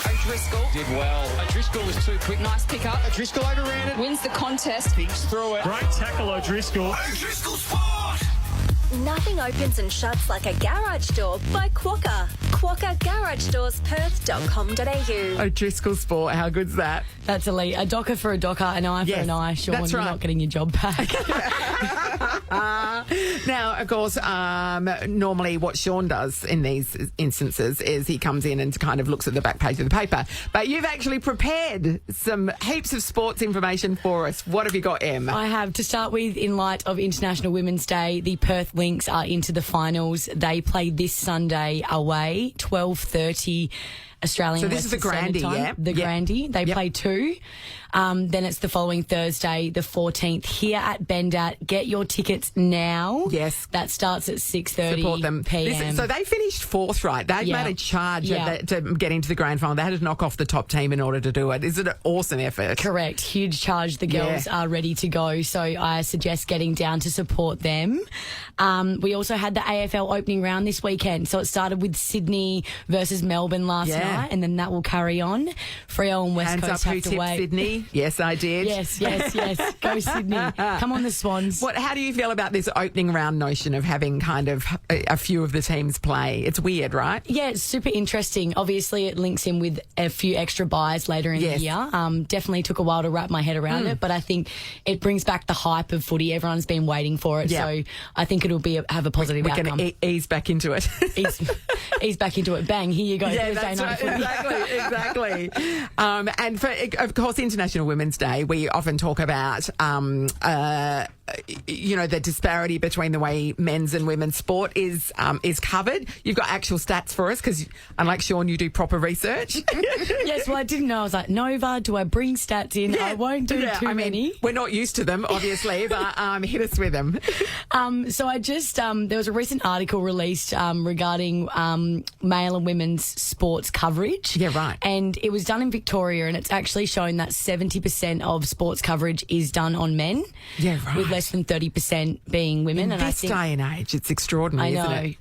O'Driscoll Did well. O'Driscoll was too quick. nice pick-up. O'Driscoll overran it. Wins the contest. Thinks through it. Great tackle, O'Driscoll. O'Driscoll Sport! Nothing opens and shuts like a garage door by Quokka. QuokkaGarageDoorsPerth.com.au. O'Driscoll Sport, how good's that? That's elite. A docker for a docker, an eye for Yes, an eye. Shaun, that's you're right. not getting your job back. Now, of course, normally what Shaun does in these instances is he comes in and kind of looks at the back page of the paper. But you've actually prepared some heaps of sports information for us. What have you got, Em? I have. To start with, in light of International Women's Day, the Perth Lynx are into the finals. They play this Sunday away, 12:30 Australian. So this is the Western Standard Grandie, Time. yeah? The Yep. Grandie. They play 2. Then it's the following Thursday, the 14th, here at Bendat. Get your tickets now. Yes. That starts at 6:30 Support them. p.m. So they finished 4th, right? They Yeah. made a charge Yeah. to get into the grand final. They had to knock off the top team in order to do it. Is it an awesome effort? Correct. Huge charge. The girls are ready to go. So I suggest getting down to support them. We also had the AFL opening round this weekend. So it started with Sydney versus Melbourne last night, and then that will carry on. Freo and West Hands Coast up, have who to tipped wait. Sydney? Yes, I did. Yes. Go Sydney. Come on the Swans. How do you feel about this opening round notion of having kind of a few of the teams play? It's weird, right? Yeah, it's super interesting. Obviously, it links in with a few extra buys later in the year. Definitely took a while to wrap my head around it, but I think it brings back the hype of footy. Everyone's been waiting for it, so I think it'll have a positive outcome. We can ease back into it. Ease back into it. Bang, here you go. Yeah, Thursday that's night right. footy. Exactly. And for, of course, International Women's Day, we often talk about, the disparity between the way men's and women's sport is covered. You've got actual stats for us because, unlike Shaun, you do proper research. Yes, well, I didn't know. I was like, Nova, do I bring stats in? I won't do too many. We're not used to them, obviously, but hit us with them. So I just, there was a recent article released regarding male and women's sports coverage. Yeah, right. And it was done in Victoria, and it's actually shown that 70% of sports coverage is done on men. Yeah, right. With less than 30% being women. In this day and age, it's extraordinary, isn't it?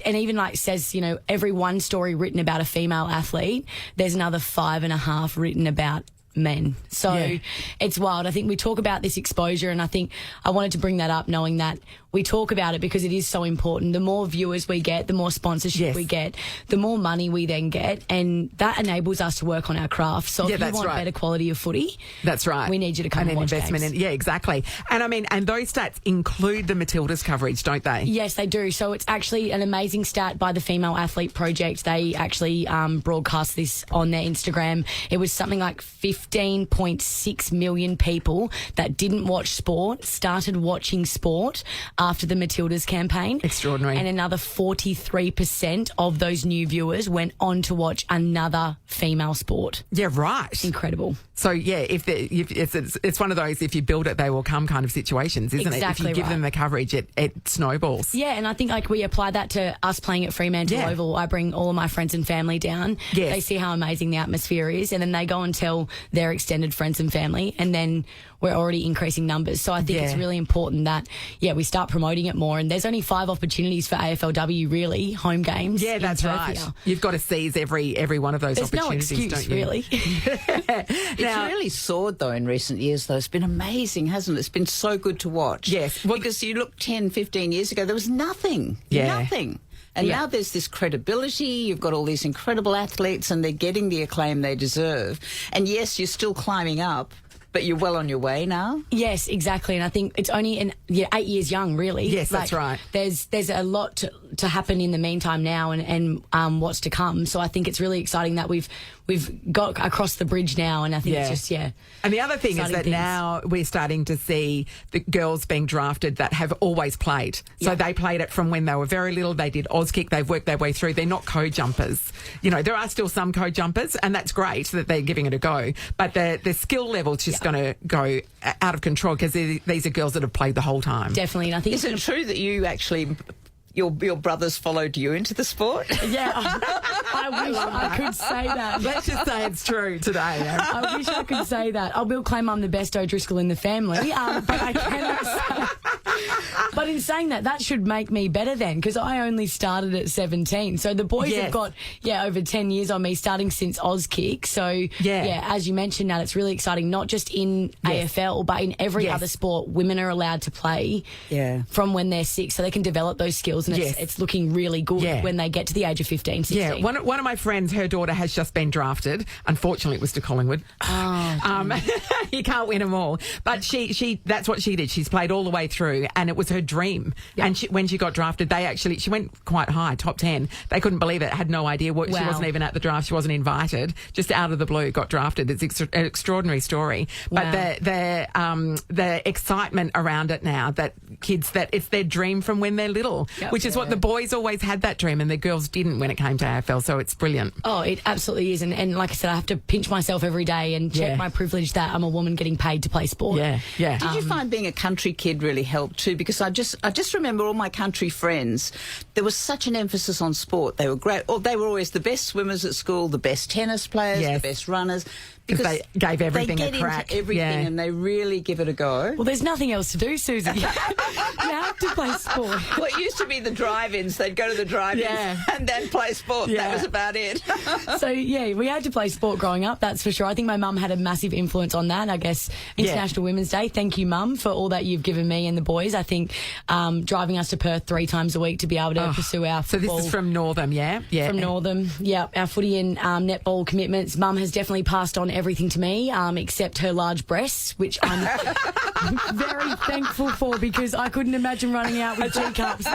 And even says, every one story written about a female athlete, there's another 5.5 written about men. So it's wild. I think we talk about this exposure, and I think I wanted to bring that up knowing that we talk about it because it is so important. The more viewers we get, the more sponsorship we get, the more money we then get, and that enables us to work on our craft. So if you want better quality of footy, that's right. We need you to come and watch investment games. in. Yeah, exactly. And and those stats include the Matildas coverage, don't they? Yes, they do. So it's actually an amazing stat by the Female Athlete Project. They actually broadcast this on their Instagram. It was something like 15.6 million people that didn't watch sport started watching sport after the Matildas campaign. Extraordinary. And another 43% of those new viewers went on to watch another female sport. Yeah, right. Incredible. So, if it's one of those, if you build it, they will come kind of situations, isn't it? If you give them the coverage, it snowballs. Yeah, and I think we apply that to us playing at Fremantle Oval. I bring all of my friends and family down. Yes. They see how amazing the atmosphere is, and then they go and tell their extended friends and family, and then we're already increasing numbers. So I think it's really important that, we start promoting it more. And there's only 5 opportunities for AFLW, really, home games. Yeah, that's right. Here. You've got to seize every one of those opportunities, no excuse, don't you? really. It's really soared, though, in recent years, though. It's been amazing, hasn't it? It's been so good to watch. Yes. Well, because you look 10, 15 years ago, there was nothing. Yeah. Nothing. And now there's this credibility. You've got all these incredible athletes, and they're getting the acclaim they deserve. And yes, you're still climbing up, but you're well on your way now. Yes, exactly. And I think it's only 8 years young, really. Yes, that's right. There's a lot to happen in the meantime now, and what's to come. So I think it's really exciting that we've got across the bridge now, and I think it's just And the other thing is that now we're starting to see the girls being drafted that have always played. So they played it from when they were very little. They did Auskick. They've worked their way through. They're not co-jumpers. There are still some co-jumpers, and that's great that they're giving it a go. But the skill level's just going to go out of control because these are girls that have played the whole time. Definitely. And I think Is it true that you actually... Your brothers followed you into the sport? Yeah, I wish I could say that. Let's just say it's true today. I wish I could say that. I will claim I'm the best O'Driscoll in the family, but I cannot say... But in saying that, that should make me better then, because I only started at 17. So the boys have got, over 10 years on me, starting since Auskick. So, as you mentioned, Nat, it's really exciting, not just in AFL, but in every other sport. Women are allowed to play from when they're 6, so they can develop those skills, and it's looking really good when they get to the age of 15, 16. Yeah, one of my friends, her daughter has just been drafted. Unfortunately, it was to Collingwood. You can't win them all. But she that's what she did. She's played all the way through, and it was her dream. Yep. And when she got drafted, she went quite high, top 10. They couldn't believe it, had no idea. She wasn't even at the draft. She wasn't invited. Just out of the blue, got drafted. It's an extraordinary story. But the excitement around it now, that kids, that it's their dream from when they're little, which is what the boys always had, that dream, and the girls didn't when it came to AFL. So it's brilliant. Oh, it absolutely is. And like I said, I have to pinch myself every day and check my privilege that I'm a woman getting paid to play sport. Yeah. Did you find being a country kid really helped too? Because I just remember all my country friends, there was such an emphasis on sport. They were great. They were always the best swimmers at school, the best tennis players, the best runners. Because they gave everything they get a crack. Into everything and they really give it a go. Well, there's nothing else to do, Susie. You have to play sport. Well, it used to be the drive-ins. They'd go to the drive-ins and then play sport. Yeah. That was about it. So, we had to play sport growing up, that's for sure. I think my mum had a massive influence on that. I guess International Women's Day. Thank you, Mum, for all that you've given me and the boys. I think driving us to Perth 3 times a week to be able to pursue our football. So this is from Northam, yeah? From Northam, our footy and netball commitments. Mum has definitely passed on everything to me, except her large breasts, which I'm very thankful for, because I couldn't imagine running out with G-cups.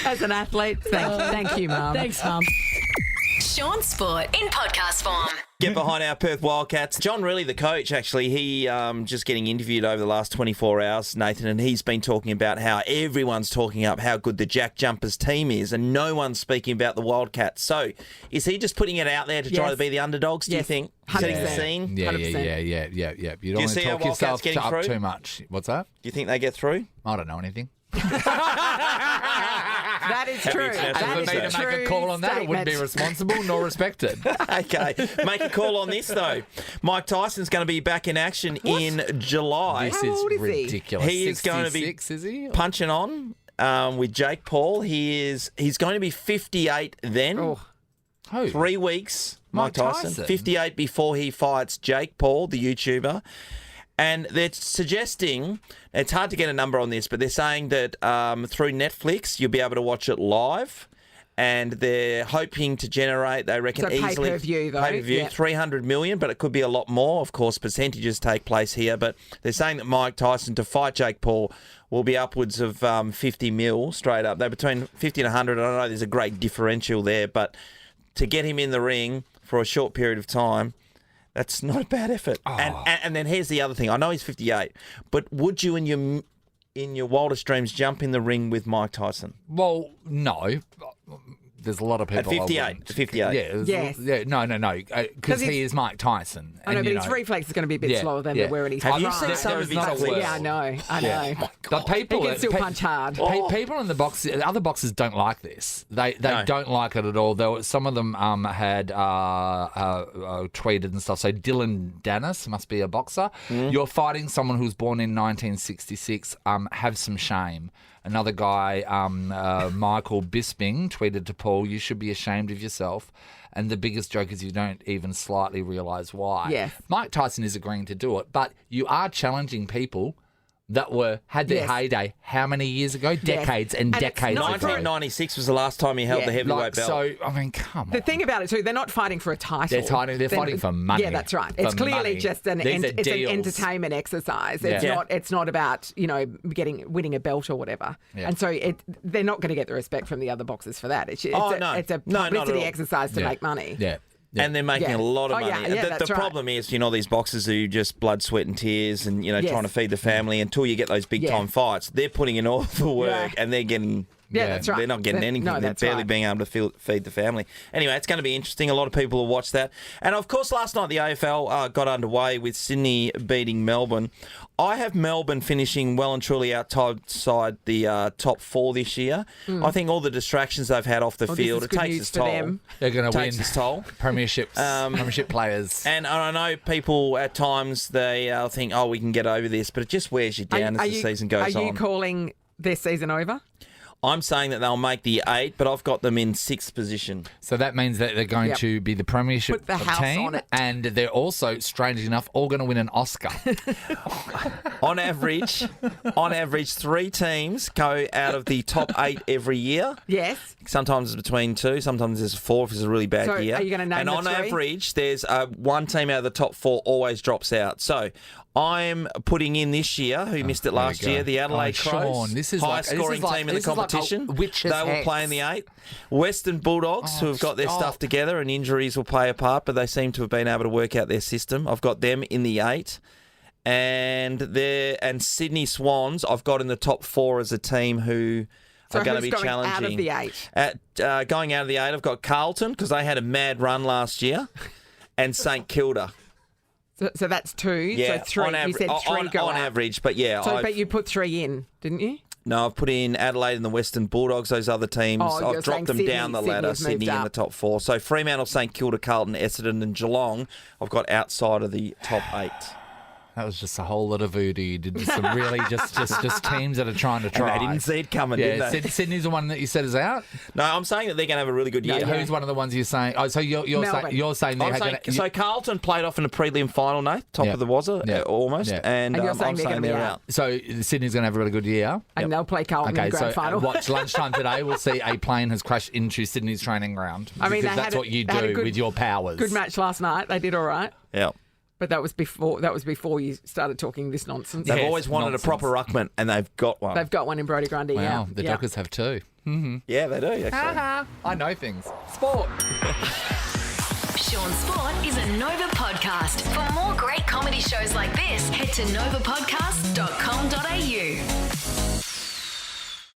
As an athlete, thank you, Mum. Thanks, Mum. Shaun Sport in podcast form. Get behind our Perth Wildcats. John Riley, the coach, actually, he just getting interviewed over the last 24 hours, Nathan, and he's been talking about how everyone's talking up how good the Jack Jumpers team is, and no one's speaking about the Wildcats. So is he just putting it out there to try to be the underdogs, do you think? 100%. Setting the scene? Yeah. You don't want to talk yourself up too much. What's that? Do you think they get through? I don't know anything. That is true. That For me to make a call on that, it wouldn't be responsible nor respected. Okay. Make a call on this, though. Mike Tyson's going to be back in action in July. This How old is he? ridiculous. He is going to be 66, is he? punching on with Jake Paul. He's going to be 58 then. Who? 3 weeks, Mike Tyson. Tyson? 58 before he fights Jake Paul, the YouTuber. And they're suggesting, it's hard to get a number on this, but they're saying that through Netflix, you'll be able to watch it live. And they're hoping to generate, they reckon, So easily pay-per-view, though. pay-per-view, 300 million, but it could be a lot more. Of course, percentages take place here. But they're saying that Mike Tyson, to fight Jake Paul, will be upwards of 50 mil straight up. They're between 50 and 100. I know there's a great differential there, but to get him in the ring for a short period of time, that's not a bad effort. And then here's the other thing. I know he's 58, but would you in your wildest dreams jump in the ring with Mike Tyson? Well, no. There's a lot of people. At 58. 58. Yeah. Yes. Yeah. No. Because he is Mike Tyson. I know, and, but you his reflex is going to be a bit slower than they were in his Have you prime. seen some of his clips? Yeah, I know. But people He can still punch hard. People in the box, other boxers don't like this. They No. don't like it at all. Some of them had tweeted and stuff. So Dylan Dennis must be a boxer. You're fighting someone who was born in 1966. Have some shame. Another guy, Michael Bisping, tweeted to Paul, "You should be ashamed of yourself." And the biggest joke is you don't even slightly realise why. Yes. Mike Tyson is agreeing to do it, but you are challenging people that had their heyday how many years ago? Decades and And it's decades not ago. 1996 was the last time he held the heavyweight belt. So, I mean, come on. The thing about it too, they're not fighting for a title. They're fighting for money. Yeah, that's right. It's For clearly money. just an These are it's an deals. entertainment exercise. Yeah. It's not about winning a belt or whatever. Yeah. And so they're not going to get the respect from the other boxers for that. It's a No, not at publicity all. exercise to make money. Yeah. And they're making Yeah. a lot of Oh, money. yeah, yeah, the that's right. problem is, these boxers who just blood, sweat and tears and, Yes. trying to feed the family until you get those big-time fights, they're putting in all the work Yeah. and they're getting Yeah, that's right. They're not getting anything. No, They're that's barely right. being able to feed the family. Anyway, it's going to be interesting. A lot of people will watch that. And, of course, last night the AFL got underway with Sydney beating Melbourne. I have Melbourne finishing well and truly outside the top 4 this year. I think all the distractions they've had off the field, it takes its toll. They're going to win. Takes its toll. Premiership players. And I know people at times, they think, we can get over this, but it just wears you down as the season goes on. Are you calling their season over? I'm saying that they'll make the 8, but I've got them in 6th position. So that means that they're going to be the premiership Put the house team, on it. and they're also, strangely enough, all going to win an Oscar. On average, 3 teams go out of the top 8 every year. Yes. Sometimes it's between 2, sometimes there's 4 if it's a really bad So year. are you going to name And the on 3? average, there's one team out of the top 4 always drops out. So I'm putting in this year, who missed it last year, the Adelaide Crows. Shaun, this is highest scoring team in the competition. Witch's They will hex. play in the 8. Western Bulldogs, who have got their stuff together, and injuries will play a part, but they seem to have been able to work out their system. I've got them in the 8. And Sydney Swans, I've got in the top 4 as a team who are going to be challenging. Out of the 8? Going out of the 8, I've got Carlton, because they had a mad run last year, and St Kilda. So that's 2. Yeah, so 3. on You said 3 go on out. average, but yeah. But you put 3 in, didn't you? No, I've put in Adelaide and the Western Bulldogs, those other teams. Oh, you're I've dropped them saying down the ladder. Sydney's moved Sydney in up. the top 4. So Fremantle, St Kilda, Carlton, Essendon and Geelong, I've got outside of the top 8. That was just a whole lot of voodoo. You did some really just teams that are trying to try. And they didn't see it coming, did they? Sydney's the one that you said is out. No, I'm saying that they're going to have a really good year. Who's one of the ones you're saying? Oh, so you're saying they're going to. So Carlton played off in a prelim final, Nate, top of the Wazza, almost. Yeah. And you're I'm saying saying they're they're out. out. So Sydney's going to have a really good year. And they'll play Carlton in the grand final. Watch lunchtime today. We'll see a plane has crashed into Sydney's training ground. I mean, because they that's had what you they had a do good- with your powers. Good match last night. They did all right. Yeah. But that was before you started talking this nonsense. They've Yes, always wanted nonsense. a proper ruckman, and they've got one. They've got one in Brodie Grundy. Wow, yeah. the Dockers have 2. Yeah, they do, actually. I know things. Sport. Shaun Sport is a Nova podcast. For more great comedy shows like this, head to novapodcast.com.au.